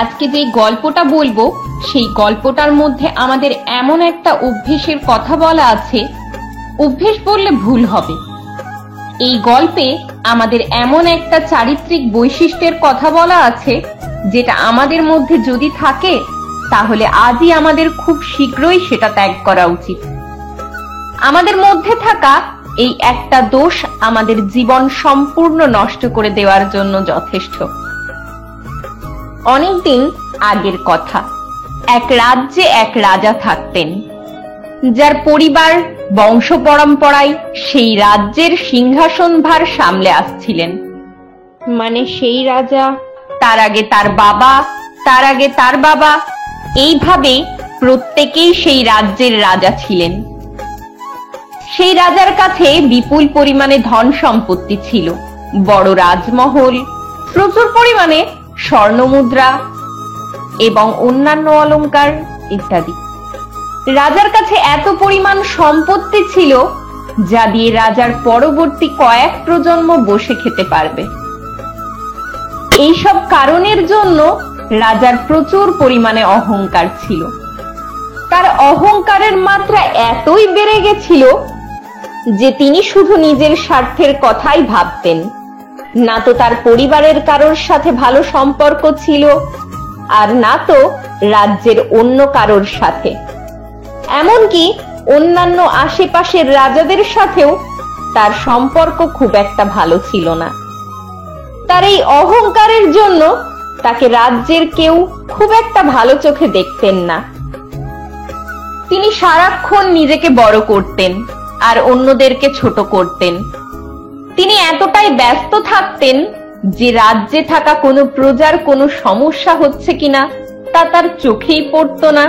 আজকে যে গল্পটা বলবো সেই গল্পটার মধ্যে আমাদের এমন একটা অভ্যেসের কথা বলা আছে, অভ্যেস বললে ভুল হবে। এই গল্পে আমাদের এমন একটা চারিত্রিক বৈশিষ্ট্যের কথা বলা আছে যেটা আমাদের মধ্যে যদি থাকে তাহলে আজই আমাদের খুব শীঘ্রই সেটা ত্যাগ করা উচিত। আমাদের মধ্যে থাকা এই একটা দোষ আমাদের জীবন সম্পূর্ণ নষ্ট করে দেওয়ার জন্য যথেষ্ট। অনেকদিন আগের কথা, এক রাজ্যে এক রাজা থাকতেন, যার পরিবার বংশ পরম্পরায় সেই রাজ্যের সিংহাসনভার সামলে আসছিলেন। মানে সেই রাজা, তার আগে তার বাবা, তার আগে তার বাবা, এইভাবে প্রত্যেকেই সেই রাজ্যের রাজা ছিলেন। সেই রাজার কাছে বিপুল পরিমাণে ধন সম্পত্তি ছিল, বড় রাজমহল, প্রচুর পরিমাণে স্বর্ণমুদ্রা এবং অন্যান্য অলংকার ইত্যাদি। রাজার কাছে এত পরিমাণ সম্পত্তি ছিল যা দিয়ে রাজার পরবর্তী কয়েক প্রজন্ম বসে খেতে পারবে। এইসব কারণের জন্য রাজার প্রচুর পরিমাণে অহংকার ছিল। তার অহংকারের মাত্রা এতই বেড়ে গেছিল যে তিনি শুধু নিজের স্বার্থের কথাই ভাবতেন, না তো তার পরিবারের কারোর সাথে ভালো সম্পর্ক ছিল আর না তো রাজ্যের অন্য কারোর সাথে। এমনকি অন্যান্য আশেপাশের রাজাদের সাথেও তার সম্পর্ক খুব একটা ভালো ছিল না। তার এই অহংকারের জন্য তাকে রাজ্যের কেউ খুব একটা ভালো চোখে দেখতেন না। তিনি সারাক্ষণ নিজেকে বড় করতেন আর অন্যদেরকে ছোট করতেন। তিনি এতটাই ব্যস্ত থাকতেন যে রাজ্যে থাকা কোনো প্রজার কোনো সমস্যা হচ্ছে কিনা তা তার চোখেই পড়তো না।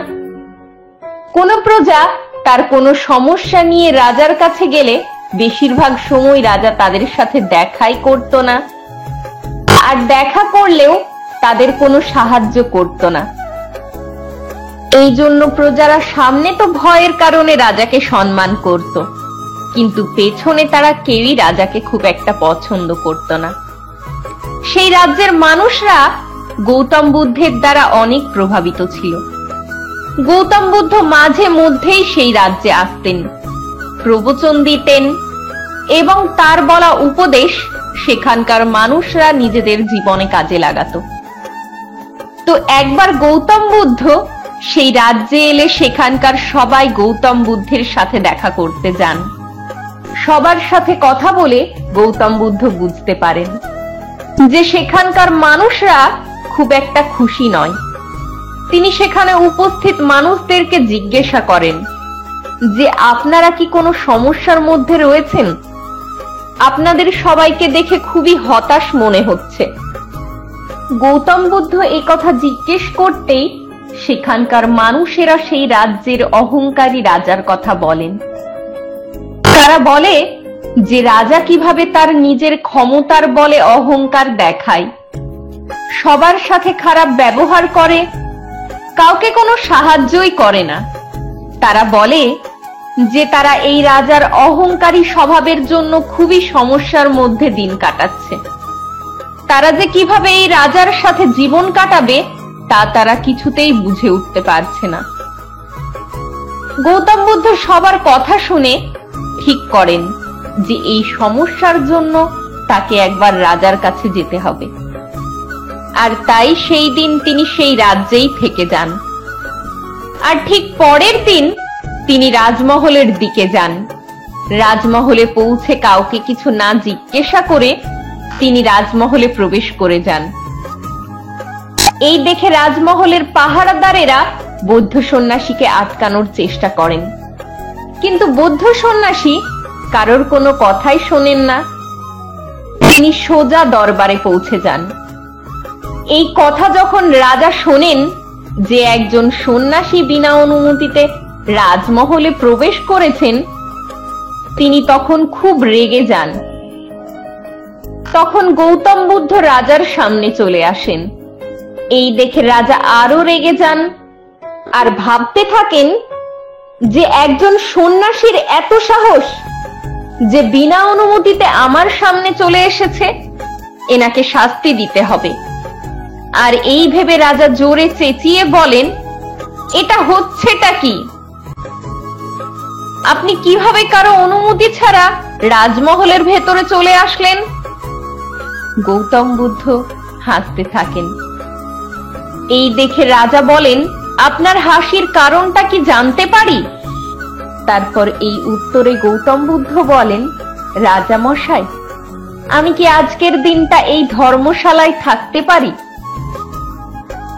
কোনো প্রজা তার কোনো সমস্যা নিয়ে রাজার কাছে গেলে বেশিরভাগ সময় রাজা তাদের সাথে দেখাই করতো না, আর দেখা করলেও তাদের কোনো সাহায্য করতো না। এই জন্য প্রজারা সামনে তো ভয়ের কারণে রাজাকে সম্মান করত, কিন্তু পেছনে তারা কেউই রাজাকে খুব একটা পছন্দ করত না। সেই রাজ্যের মানুষরা গৌতম বুদ্ধের দ্বারা অনেক প্রভাবিত ছিল। গৌতম বুদ্ধ মাঝে মধ্যেই সেই রাজ্যে আসতেন, প্রবচন দিতেন এবং তার বলা উপদেশ সেখানকার মানুষরা নিজেদের জীবনে কাজে লাগাতো। তো একবার গৌতম বুদ্ধ সেই রাজ্যে এলে সেখানকার সবাই গৌতম বুদ্ধের সাথে দেখা করতে যান। সবার সাথে কথা বলে গৌতম বুদ্ধ বুঝতে পারেন যে সেখানকার মানুষরা খুব একটা খুশি নয়। তিনি সেখানে উপস্থিত মানুষদেরকে জিজ্ঞাসা করেন যে আপনারা কি কোনো সমস্যার মধ্যে রয়েছেন? আপনাদের সবাইকে দেখে খুবই হতাশ মনে হচ্ছে। গৌতম বুদ্ধ এই কথা জিজ্ঞেস করতেই সেখানকার মানুষেরা সেই রাজ্যের অহংকারী রাজার কথা বলেন। তারা বলে যে রাজা কিভাবে তার নিজের ক্ষমতার বলে অহংকার দেখায়, সবার সাথে খারাপ ব্যবহার করে, কাউকে কোনো সাহায্যই করে না। তারা বলে যে তারা এই রাজার অহংকারী স্বভাবের জন্য খুবই সমস্যার মধ্যে দিন কাটাচ্ছে। তারা যে কিভাবে এই রাজার সাথে জীবন কাটাবে তা তারা কিছুতেই বুঝে উঠতে পারছে না। গৌতম বুদ্ধ সবার কথা শুনে ঠিক করেন যে এই সমস্যার জন্য তাকে একবার রাজার কাছে যেতে হবে। আর তাই সেই দিন তিনি সেই রাজ্যেই থেকে যান। আর ঠিক পরের দিন তিনি রাজমহলের দিকে যান। রাজমহলে পৌঁছে কাউকে কিছু না জিজ্ঞাসা করে তিনি রাজমহলে প্রবেশ করে যান। এই দেখে রাজমহলের পাহারাদারেরা বৌদ্ধ সন্ন্যাসীকে আটকানোর চেষ্টা করেন, কিন্তু বৌদ্ধ সন্ন্যাসী কারোর কোনো কথাই শোনেন না। তিনি সোজা দরবারে পৌঁছে যান। এই কথা যখন রাজা শোনেন যে একজন সন্ন্যাসী বিনা অনুমতিতে রাজমহলে প্রবেশ করেছেন, তিনি তখন খুব রেগে যান। তখন গৌতম বুদ্ধ রাজার সামনে চলে আসেন। এই দেখে রাজা আরো রেগে যান আর ভাবতে থাকেন যে একজন সন্ন্যাসীর এত সাহস যে বিনা অনুমতিতে আমার সামনে চলে এসেছে, এনাকে শাস্তি দিতে হবে। আর এই ভেবে রাজা জোরে চেঁচিয়ে বলেন, এটা হচ্ছেটা কি? আপনি কিভাবে কারো অনুমতি ছাড়া রাজমহলের ভেতরে চলে আসলেন? গৌতম বুদ্ধ হাসতে থাকেন। এই দেখে রাজা বলেন, আপনার হাসির কারণটা কি জানতে পারি? তারপর এই উত্তরে গৌতম বুদ্ধ বলেন, রাজা মশাই, আমি কি আজকের দিনটা এই ধর্মশালায় থাকতে পারি?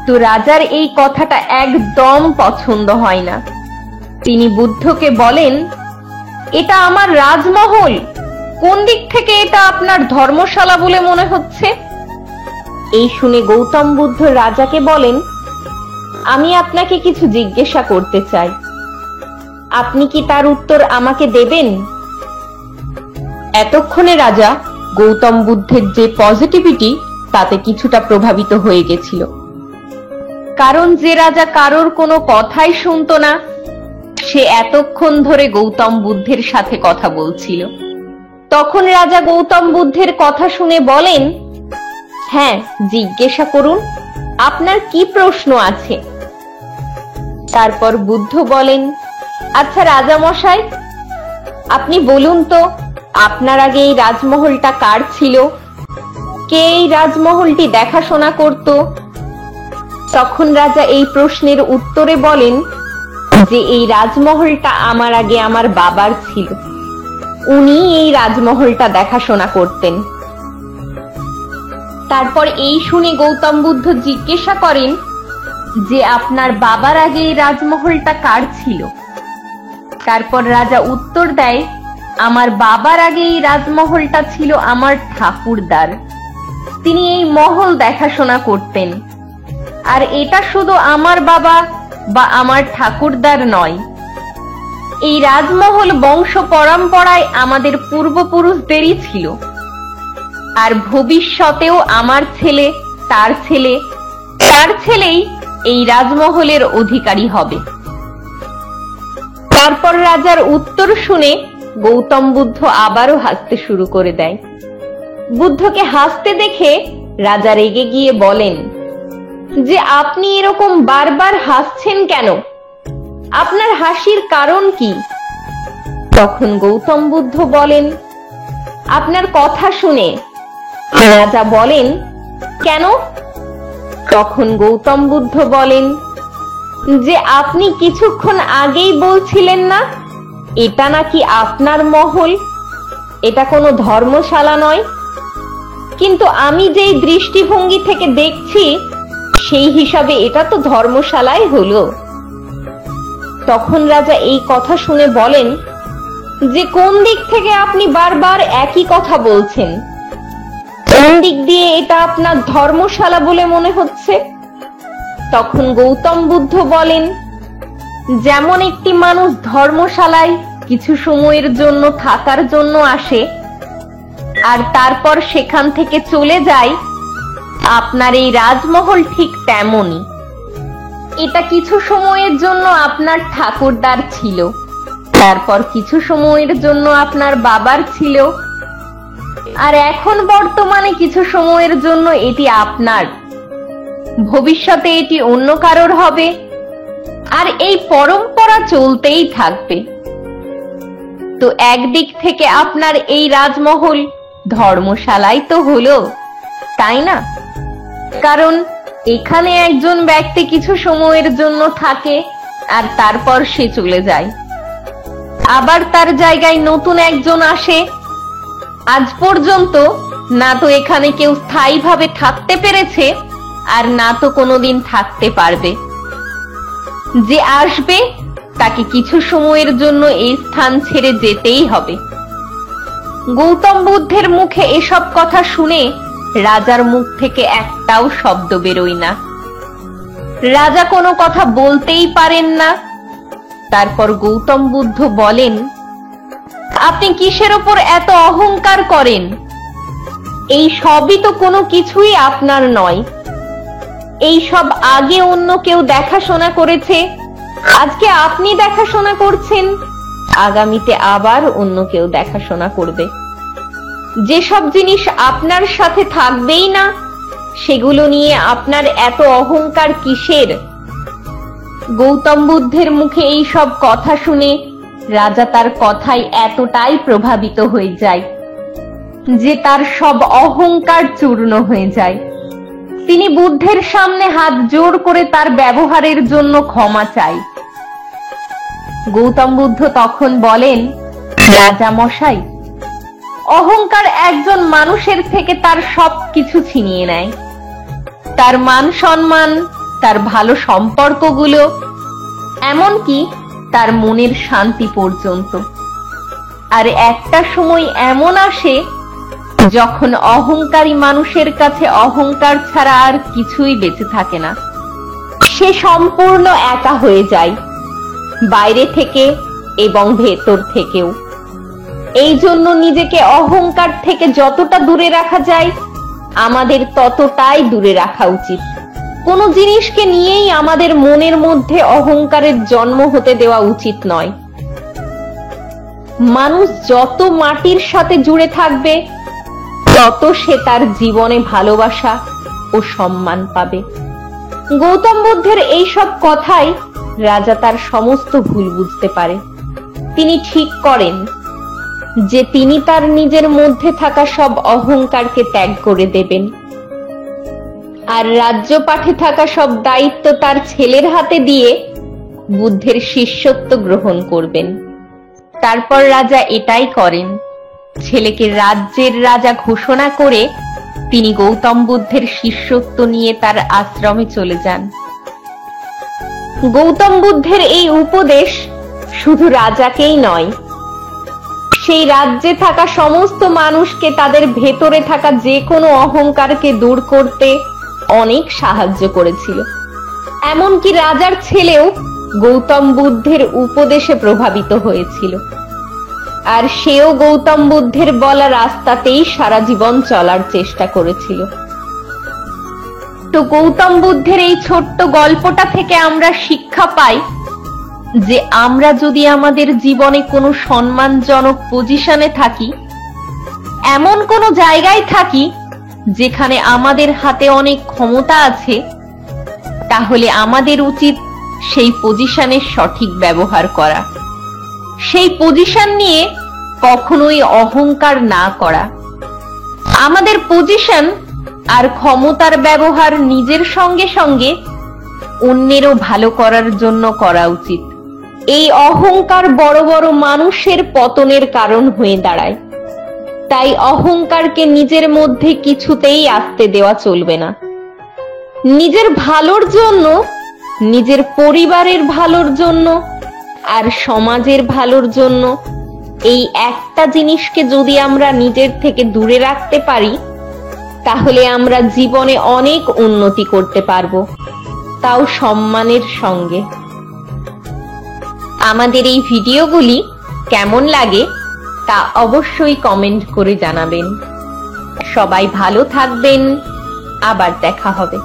তো রাজার এই কথাটা একদম পছন্দ হয় না। তিনি বুদ্ধকে বলেন, এটা আমার রাজমহল, কোন দিক থেকে এটা আপনার ধর্মশালা বলে মনে হচ্ছে? এই শুনে গৌতম বুদ্ধ রাজাকে বলেন, আমি আপনাকে কিছু জিজ্ঞাসা করতে চাই, আপনি কি তার উত্তর আমাকে দেবেন? এতক্ষণে রাজা গৌতম বুদ্ধের যে পজিটিভিটি তাতে কিছুটা প্রভাবিত হয়ে গেছিল। কারণ যে রাজা কারোর কোনো কথাই শুনতো না, সে এতক্ষণ ধরে গৌতম বুদ্ধের সাথে কথা বলছিল। তখন রাজা গৌতম বুদ্ধের কথা শুনে বলেন, হ্যাঁ, জিজ্ঞাসা করুন, আপনার কি প্রশ্ন আছে? তারপর বুদ্ধ বলেন, আচ্ছা রাজা মশাই, আপনি বলুন তো, আপনার আগে এই রাজমহলটা কার ছিল? কে এই রাজমহলটি দেখাশোনা করত? তখন রাজা এই প্রশ্নের উত্তরে বলেন যে এই রাজমহলটা আমার আগে আমার বাবার ছিল, উনি এই রাজমহলটা দেখাশোনা করতেন। তারপর এই শুনে গৌতম বুদ্ধ জিজ্ঞাসা করেন যে আপনার বাবার আগে এই রাজমহলটা কার ছিল? তারপর রাজা উত্তর দেয়, আমার বাবার আগে এই রাজমহলটা ছিল আমার ঠাকুরদার, তিনি এই মহল দেখাশোনা করতেন। আর এটা শুধু আমার বাবা বা আমার ঠাকুরদার নয়, এই রাজমহল বংশ পরম্পরায় আমাদের পূর্বপুরুষদেরই ছিল, আর ভবিষ্যতেও আমার ছেলে, তার ছেলে, তার ছেলেই এই রাজমহলের অধিকারী হবে। তারপর রাজার উত্তর শুনে গৌতম বুদ্ধ আবারও হাসতে শুরু করে দেয়। বুদ্ধকে হাসতে দেখে রাজা রেগে গিয়ে বলেন যে আপনি এরকম বারবার হাসছেন কেন? আপনার হাসির কারণ কি? তখন গৌতম বুদ্ধ বলেন, আপনার কথা শুনে। রাজা বলেন, কেন? তখন গৌতম বুদ্ধ বলেন যে আপনি কিছুক্ষণ আগেই বলছিলেন না এটা নাকি আপনার মহল, এটা কোনো ধর্মশালা নয়, কিন্তু আমি যেই দৃষ্টিভঙ্গি থেকে দেখছি সেই হিসাবে এটা তো ধর্মশালাই হলো। তখন রাজা এই কথা শুনে বলেন যে কোন দিক থেকে আপনি বারবার একই কথা বলছেন? কোন দিক দিয়ে এটা আপনার ধর্মশালা বলে মনে হচ্ছে? তখন গৌতম বুদ্ধ বলেন, যেমন একটি মানুষ ধর্মশালায় কিছু সময়ের জন্য থাকার জন্য আসে আর তারপর সেখান থেকে চলে যায়, আপনার এই রাজমহল ঠিক তেমনই। এটা কিছু সময়ের জন্য আপনার ঠাকুরদার ছিল, তারপর কিছু সময়ের জন্য আপনার বাবার ছিল, আর এখন বর্তমানে কিছু সময়ের জন্য এটি আপনার, ভবিষ্যতে এটি অন্য কারোর হবে, আর এই পরম্পরা চলতেই থাকবে। তো একদিক থেকে আপনার এই রাজমহল ধর্মশালাই তো হলো, তাই না? কারণ এখানে একজন ব্যক্তি কিছু সময়ের জন্য থাকে আর তারপর সে চলে যায়, আবার তার জায়গায় নতুন একজন আসে। আজ পর্যন্ত না তো এখানে কেউ স্থায়ীভাবে থাকতে পেরেছে আর না তো কোনোদিন থাকতে পারবে। যে আসবে তাকে কিছু সময়ের জন্য এই স্থান ছেড়ে যেতেই হবে। গৌতম বুদ্ধের মুখে এসব কথা শুনে রাজার মুখ থেকে একটাও শব্দ বেরোয় না। রাজা কোনো কথা বলতেই পারেন না। তারপর গৌতম বুদ্ধ বলেন, আপনি কিসের ওপর এত অহংকার করেন? এই সবই তো কোনো কিছুই আপনার নয়। এই সব আগে অন্য কেউ দেখাশোনা করেছে, আজকে আপনি দেখাশোনা করছেন, আগামীতে আবার অন্য কেউ দেখাশোনা করবে। যেসব জিনিস আপনার সাথে থাকবেই না সেগুলো নিয়ে আপনার এত অহংকার কিসের? গৌতম বুদ্ধের মুখে এই সব কথা শুনে রাজা তার কথায় এতটাই প্রভাবিত হয়ে যায় যে তার সব অহংকার চূর্ণ হয়ে যায়। তিনি বুদ্ধের সামনে হাত জোর করে তার ব্যবহারের জন্য ক্ষমা চায়। গৌতম বুদ্ধ তখন বলেন, রাজা মশাই, অহংকার একজন মানুষের থেকে তার সবকিছু ছিনিয়ে নেয়, তার মান সম্মান, তার ভালো সম্পর্কগুলো, এমনকি তার মনের শান্তি পর্যন্ত। আর একটা সময় এমন আসে যখন অহংকারী মানুষের কাছে অহংকার ছাড়া আর কিছুই বেঁচে থাকে না। সে সম্পূর্ণ একা হয়ে যায়, বাইরে থেকে এবং ভেতর থেকেও। এই জন্য নিজেকে অহংকার থেকে যতটা দূরে রাখা যায় আমাদের ততটাই দূরে রাখা উচিত। কোনো জিনিসকে নিয়েই আমাদের মনের মধ্যে অহংকারের জন্ম হতে দেওয়া উচিত নয়। মানুষ যত মাটির সাথে জুড়ে থাকবে তত সে তার জীবনে ভালোবাসা ও সম্মান পাবে। গৌতম বুদ্ধের এই সব কথাই রাজা তার সমস্ত ভুল বুঝতে পারে। তিনি ঠিক করেন যে তিনি তার নিজের মধ্যে থাকা সব অহংকারকে ত্যাগ করে দেবেন আর রাজ্যপাঠে থাকা সব দায়িত্ব তার ছেলের হাতে দিয়ে বুদ্ধের শিষ্যত্ব গ্রহণ করবেন। তারপর রাজা এটাই করেন। ছেলেকে রাজ্যের রাজা ঘোষণা করে তিনি গৌতম বুদ্ধের শিষ্যত্ব নিয়ে তার আশ্রমে চলে যান। গৌতম বুদ্ধের এই উপদেশ শুধু রাজাকেই নয়, সেই রাজ্যে থাকা সমস্ত মানুষকে তাদের ভেতরে থাকা যে কোনো অহংকারকে দূর করতে অনেক সাহায্য করেছিল। এমনকি রাজার ছেলেও গৌতম বুদ্ধের উপদেশে প্রভাবিত হয়েছিল, আর সেও গৌতম বুদ্ধের বলা রাস্তাতেই সারা জীবন চলার চেষ্টা করেছিল। তো গৌতম বুদ্ধের এই ছোট্ট গল্পটা থেকে আমরা শিক্ষা পাই যে আমরা যদি আমাদের জীবনে কোনো সম্মানজনক পজিশনে থাকি, এমন কোনো জায়গায় থাকি যেখানে আমাদের হাতে অনেক ক্ষমতা আছে, তাহলে আমাদের উচিত সেই পজিশনের সঠিক ব্যবহার করা, সেই পজিশন নিয়ে কখনোই অহংকার না করা। আমাদের পজিশন আর ক্ষমতার ব্যবহার নিজের সঙ্গে সঙ্গে অন্যেরও ভালো করার জন্য করা উচিত। এই অহংকার বড় বড় মানুষের পতনের কারণ হয়ে দাঁড়ায়। তাই অহংকারকে নিজের মধ্যে কিছুতেই আসতে দেওয়া চলবে না। নিজের ভালোর জন্য, নিজের পরিবারের ভালোর জন্য আর সমাজের ভালোর জন্য এই একটা জিনিসকে যদি আমরা নিজের থেকে দূরে রাখতে পারি, তাহলে আমরা জীবনে অনেক উন্নতি করতে পারবো, তাও সম্মানের সঙ্গে। আমাদের এই ভিডিওগুলি কেমন লাগে তা অবশ্যই কমেন্ট করে জানাবেন। সবাই ভালো থাকবেন, আবার দেখা হবে।